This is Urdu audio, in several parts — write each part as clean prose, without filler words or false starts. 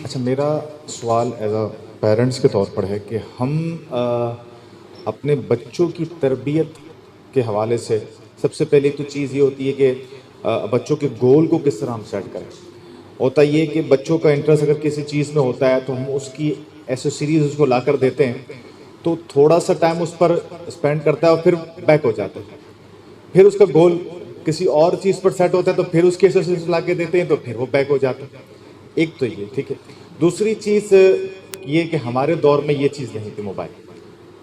اچھا، میرا سوال ایز اے پیرنٹس کے طور پر ہے کہ ہم اپنے بچوں کی تربیت کے حوالے سے سب سے پہلے تو چیز یہ ہوتی ہے کہ بچوں کے گول کو کس طرح ہم سیٹ کریں. ہوتا یہ کہ بچوں کا انٹرسٹ اگر کسی چیز میں ہوتا ہے تو ہم اس کی ایسیسریز اس کو لا کر دیتے ہیں تو تھوڑا سا ٹائم اس پر اسپینڈ کرتا ہے اور پھر بیک ہو جاتا ہے. پھر اس کا گول کسی اور چیز پر سیٹ ہوتا ہے تو پھر اس کی ایسیسریز لا کے دیتے ہیں تو پھر وہ بیک ہو جاتا ہے. ایک تو یہ ٹھیک ہے. دوسری چیز یہ کہ ہمارے دور میں یہ چیز نہیں تھی موبائل.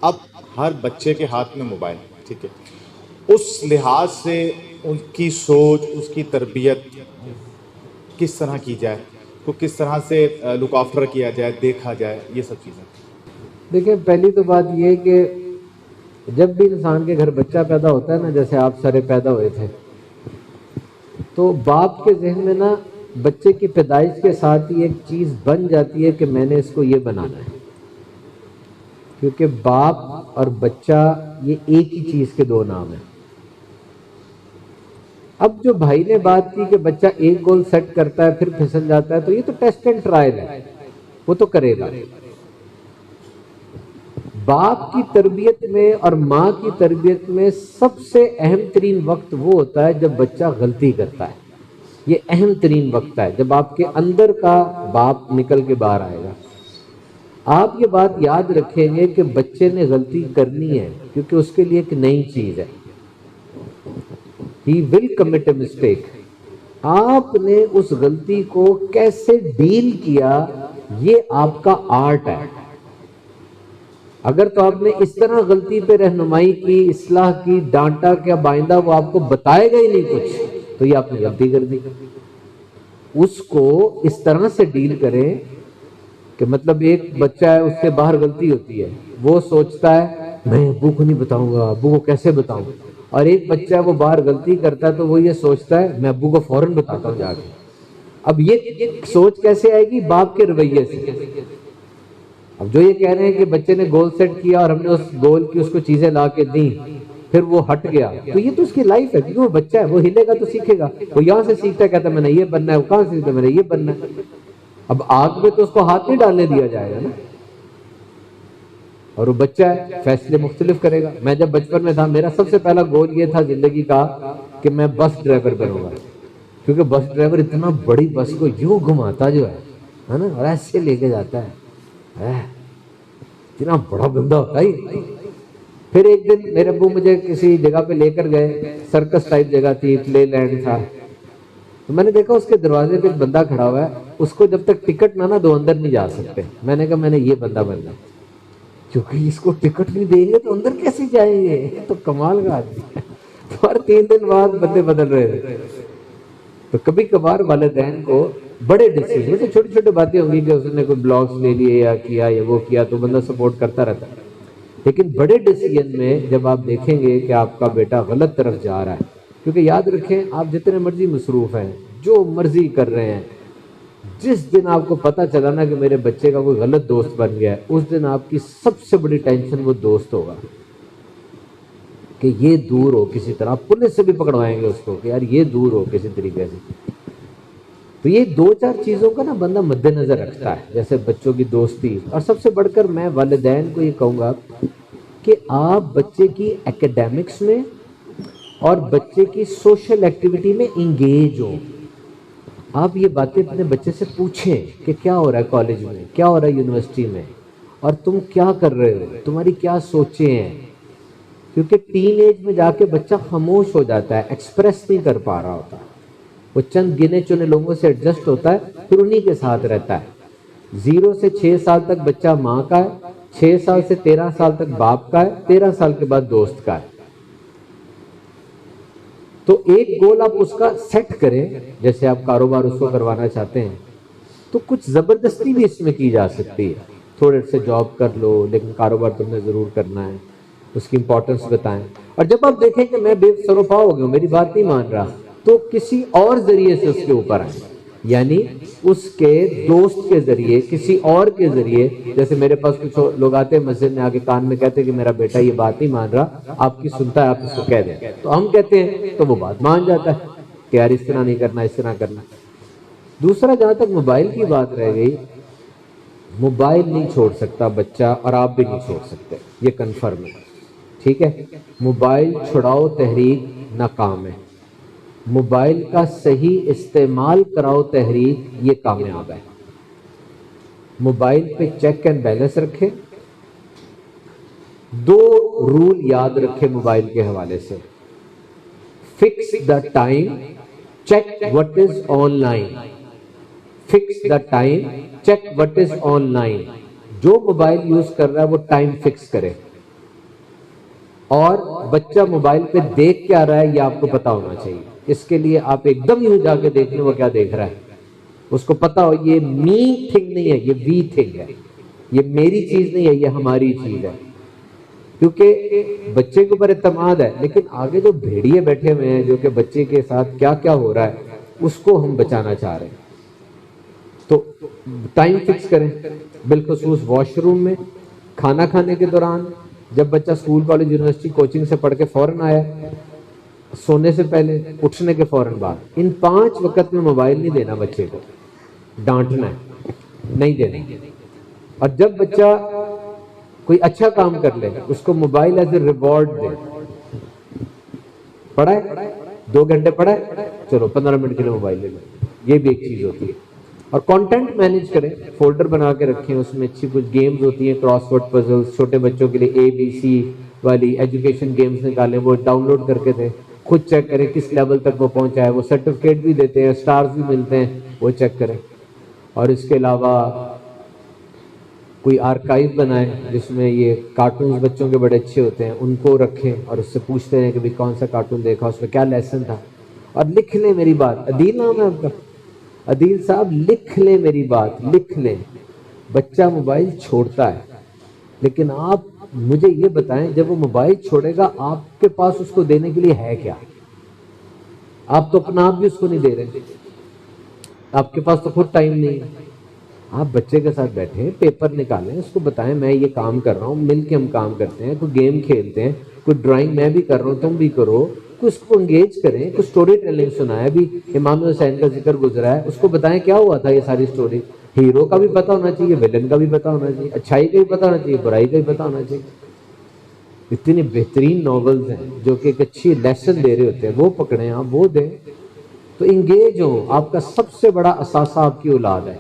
اب ہر بچے کے ہاتھ میں موبائل ہے. ٹھیک ہے. اس لحاظ سے ان کی سوچ، اس کی تربیت کس طرح کی جائے، تو کس طرح سے لک آفٹر کیا جائے، دیکھا جائے، یہ سب چیزیں. دیکھیں، پہلی تو بات یہ کہ جب بھی انسان کے گھر بچہ پیدا ہوتا ہے نا، جیسے آپ سارے پیدا ہوئے تھے، تو باپ کے ذہن میں نا بچے کی پیدائش کے ساتھ ہی ایک چیز بن جاتی ہے کہ میں نے اس کو یہ بنانا ہے. کیونکہ باپ اور بچہ یہ ایک ہی چیز کے دو نام ہیں. اب جو بھائی نے بات کی کہ بچہ ایک گول سیٹ کرتا ہے پھر پھسل جاتا ہے، تو یہ تو ٹیسٹ اینڈ ٹرائل ہے، وہ تو کرے گا. باپ کی تربیت میں اور ماں کی تربیت میں سب سے اہم ترین وقت وہ ہوتا ہے جب بچہ غلطی کرتا ہے. یہ اہم ترین وقت ہے جب آپ کے اندر کا باپ نکل کے باہر آئے گا. آپ یہ بات یاد رکھیں گے کہ بچے نے غلطی کرنی ہے کیونکہ اس کے لیے ایک نئی چیز ہے. He will commit a mistake. آپ نے اس غلطی کو کیسے ڈیل کیا، یہ آپ کا آرٹ ہے. اگر تو آپ نے اس طرح غلطی پہ رہنمائی کی، اصلاح کی، ڈانٹا کیا بائندہ وہ آپ کو بتائے گا ہی نہیں کچھ، تو یہ آپ نے غلطی کر دی. اس کو اس طرح سے ڈیل کریں کہ مطلب ایک بچہ ہے، اس سے باہر غلطی ہوتی ہے، وہ سوچتا ہے میں ابو کو نہیں بتاؤں گا، ابو کو کیسے بتاؤں. اور ایک بچہ وہ باہر غلطی کرتا ہے تو وہ یہ سوچتا ہے میں ابو کو فوراً بتاتا ہوں جا کے. اب یہ سوچ کیسے آئے گی؟ باپ کے رویے سے. اب جو یہ کہہ رہے ہیں کہ بچے نے گول سیٹ کیا اور ہم نے اس گول کی اس کو چیزیں لا کے دیں پھر وہ ہٹ گیا، تو یہ تو اس کی لائف ہے، کیونکہ وہ بچہ ہے، وہ ہلے گا تو سیکھے گا. وہ یہاں سے سیکھتا ہے، کہتا ہے میں نے یہ بننا ہے، وہ کہاں سے سیکھتا ہے میں نے یہ بننا ہے. اب آگ میں تو اس کو ہاتھ نہیں ڈالنے دیا جائے گا نا. اور وہ بچہ ہے، فیصلے مختلف کرے گا. میں جب بچپن میں تھا میرا سب سے پہلا گول یہ تھا زندگی کا کہ میں بس ڈرائیور بنوں گا، کیونکہ بس ڈرائیور اتنا بڑی بس کو یوں گھماتا جو ہے نا، اور ایسے لے کے جاتا ہے، اتنا بڑا بندہ ہوتا ہے. پھر ایک دن میرے ابو مجھے کسی جگہ پہ لے کر گئے، سرکس ٹائپ جگہ تھی، پلے لینڈ تھا. تو میں نے دیکھا اس کے دروازے پہ ایک بندہ کھڑا ہوا ہے، اس کو جب تک ٹکٹ نہ دو اندر نہیں جا سکتے. میں نے کہا میں نے یہ بندہ بننا، کیونکہ اس کو ٹکٹ نہیں دیں گے تو اندر کیسے جائیں گے، تو کمال کا آدمی ہے. اور 3 دن بعد بندے بدل رہے تھے. تو کبھی کبھار والدین کو بڑے ڈیسیژن سے چھوٹی چھوٹی باتیں ہوں گی کہ اس نے کوئی بلاگس لے لیے یا کیا یا وہ کیا تو بندہ سپورٹ کرتا رہتا ہے. لیکن بڑے ڈیسیژن میں جب آپ دیکھیں گے کہ آپ کا بیٹا غلط طرف جا رہا ہے، کیونکہ یاد رکھیں آپ جتنے مرضی مصروف ہیں، جو مرضی کر رہے ہیں، جس دن آپ کو پتا چلا نا کہ میرے بچے کا کوئی غلط دوست بن گیا ہے، اس دن آپ کی سب سے بڑی ٹینشن وہ دوست ہوگا کہ یہ دور ہو کسی طرح. پولیس سے بھی پکڑوائیں گے اس کو کہ یار یہ دور ہو کسی طریقے سے. تو یہ 2-4 چیزوں کا نا بندہ مد نظر رکھتا ہے، جیسے بچوں کی دوستی. اور سب سے بڑھ کر میں والدین کو یہ کہوں گا کہ آپ بچے کی ایکیڈیمکس میں اور بچے کی سوشل ایکٹیویٹی میں انگیج ہو. آپ یہ باتیں اپنے بچے سے پوچھیں کہ کیا ہو رہا ہے کالج میں، کیا ہو رہا ہے یونیورسٹی میں، اور تم کیا کر رہے ہو، تمہاری کیا سوچیں ہیں. کیونکہ ٹین ایج میں جا کے بچہ خاموش ہو جاتا ہے، ایکسپریس نہیں کر پا رہا ہوتا، وہ چند گنے چنے لوگوں سے ایڈجسٹ ہوتا ہے، پھر انہی کے ساتھ رہتا ہے. 0 سے 6 سال تک بچہ ماں کا ہے، 6 سال سے 13 سال تک باپ کا ہے، 13 سال کے بعد دوست کا ہے. تو ایک گول آپ اس کا سیٹ کریں، جیسے آپ کاروبار اس کو کروانا چاہتے ہیں تو کچھ زبردستی بھی اس میں کی جا سکتی ہے. تھوڑے سے جاب کر لو لیکن کاروبار تم نے ضرور کرنا ہے، اس کی امپورٹنس بتائیں. اور جب آپ دیکھیں کہ میں بے سروپا ہو گیا ہوں، میری بات نہیں مان رہا، تو کسی اور ذریعے سے اس کے اوپر آئیں. یعنی اس کے دوست کے ذریعے، کسی اور کے ذریعے. جیسے میرے پاس کچھ لوگ آتے ہیں مسجد میں آ کے کان میں کہتے ہیں کہ میرا بیٹا یہ بات نہیں مان رہا، آپ کی سنتا ہے، آپ اس کو کہہ دیں. تو ہم کہتے ہیں تو وہ بات مان جاتا ہے کہ یار اس طرح نہیں کرنا، اس طرح کرنا. دوسرا جہاں تک موبائل کی بات رہ گئی، موبائل نہیں چھوڑ سکتا بچہ، اور آپ بھی نہیں چھوڑ سکتے، یہ کنفرم ہے، ٹھیک ہے؟ موبائل چھڑاؤ تحریک ناکام ہے، موبائل کا صحیح استعمال کراؤ تحریک یہ کامیاب ہے۔ موبائل پہ چیک اینڈ بیلنس رکھیں، 2 رول یاد رکھے موبائل کے حوالے سے: fix the time, check what is on line, fix the time, check what is on line. جو موبائل یوز کر رہا ہے وہ ٹائم فکس کرے، اور بچہ موبائل پہ دیکھ کیا رہا ہے یہ آپ کو پتا ہونا چاہیے۔ اس کے لیے آپ ایک دم یوں جا کے دیکھ لیں وہ کیا دیکھ رہا ہے، اس کو پتا ہو یہ می تھنگ نہیں ہے، یہ وی تھنگ ہے، یہ میری چیز نہیں ہے، یہ ہماری چیز ہے۔ کیونکہ بچے کے اوپر اعتماد ہے، لیکن آگے جو بھیڑیے بیٹھے ہوئے ہیں جو کہ بچے کے ساتھ کیا کیا ہو رہا ہے اس کو ہم بچانا چاہ رہے ہیں۔ تو ٹائم فکس کریں، بالخصوص واش روم میں، کھانا کھانے کے دوران، جب بچہ اسکول کالج یونیورسٹی کوچنگ سے پڑھ کے فوراً آیا، سونے سے پہلے، اٹھنے کے فوراً بعد، ان 5 وقت میں موبائل نہیں دینا بچے کو، ڈانٹنا ہے، نہیں دینا۔ اور جب بچہ کوئی اچھا کام کر لے اس کو موبائل ایز اے ریوارڈ دے، پڑھا ہے 2 گھنٹے پڑھا ہے، چلو 15 منٹ کے لیے موبائل لے لیں، یہ بھی ایک چیز ہوتی ہے۔ اور کانٹینٹ مینیج کریں، فولڈر بنا کے رکھیں، اس میں اچھی کچھ گیمز ہوتی ہیں، کراس ورڈ پزلز، چھوٹے بچوں کے لیے ABC والی ایجوکیشن گیمز نکالیں، وہ ڈاؤن لوڈ کر کے دیں، خود چیک کریں کس لیول تک وہ پہنچا ہے، وہ سرٹیفکیٹ بھی دیتے ہیں، سٹارز بھی ملتے ہیں، وہ چیک کریں۔ اور اس کے علاوہ کوئی آرکائیو بنائیں جس میں یہ کارٹونز بچوں کے بڑے اچھے ہوتے ہیں ان کو رکھیں، اور اس سے پوچھتے ہیں کہ بھی کون سا کارٹون دیکھا، اس میں کیا لیسن تھا، اور لکھ لیں میری بات۔ عدیل نام ہے آپ کا، عدیل صاحب، لکھ لیں میری بات، لکھ لیں۔ بچہ موبائل چھوڑتا ہے، لیکن آپ مجھے یہ بتائیں جب وہ موبائل چھوڑے گا آپ کے پاس اس کو دینے کے لیے ہے کیا؟ آپ تو اپنا آپ بھی اس کو نہیں دے رہے، آپ کے پاس تو خود ٹائم نہیں ہے۔ آپ بچے کے ساتھ بیٹھیں، پیپر نکالیں، اس کو بتائیں میں یہ کام کر رہا ہوں، مل کے ہم کام کرتے ہیں، کوئی گیم کھیلتے ہیں، کوئی ڈرائنگ میں بھی کر رہا ہوں تم بھی کرو، اس کو انگیج کریں، کوئی سٹوری ٹیلنگ سنائے، بھی امام حسین کا ذکر گزرا ہے، اس کو بتائیں کیا ہوا تھا یہ ساری سٹوری۔ ہیرو کا بھی پتہ ہونا چاہیے، ویلن کا بھی پتہ ہونا چاہیے، اچھائی کا بھی پتہ ہونا چاہیے، برائی کا بھی پتہ ہونا چاہیے۔ اتنی بہترین ناولز ہیں جو کہ ایک اچھی لیسن دے رہے ہوتے ہیں، وہ پکڑیں آپ، وہ دیں تو انگیج ہوں۔ آپ کا سب سے بڑا اثاثہ آپ کی اولاد ہے۔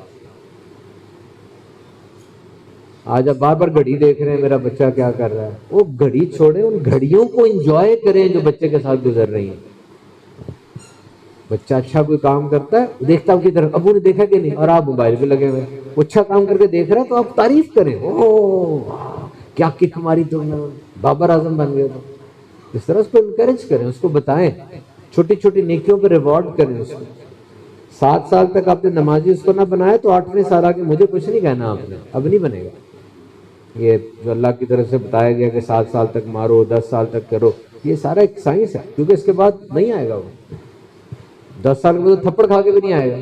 آج آپ بار بار گھڑی دیکھ رہے ہیں میرا بچہ کیا کر رہا ہے، وہ گھڑی چھوڑیں، ان گھڑیوں کو انجوائے کریں جو بچے کے ساتھ گزر رہی ہیں۔ بچہ اچھا کوئی کام کرتا ہے، دیکھتا ہوں کی طرف، ابو نے دیکھا کہ نہیں، اور آپ موبائل پہ لگے ہوئے، وہ اچھا کام کر کے دیکھ رہا ہے تو آپ تعریف کریں، اوہ کیا کک ہماری، تم نے بابر اعظم بن گئے۔ تو اس طرح اس کو انکریج کریں، اس کو بتائیں، چھوٹی چھوٹی نیکیوں پہ ریوارڈ کریں اس کو۔ 7 سال تک آپ نے نمازی اس کو نہ بنایا تو 8ویں سال آ کے مجھے کچھ نہیں کہنا آپ نے، اب نہیں بنے گا۔ یہ جو اللہ کی طرف سے بتایا گیا کہ 7 سال تک مارو، 10 سال تک کرو، یہ سارا ایک سائنس ہے، کیونکہ اس کے بعد نہیں آئے گا وہ، 10 سال کے بعد تھپڑ کھا کے بھی نہیں آئے گا۔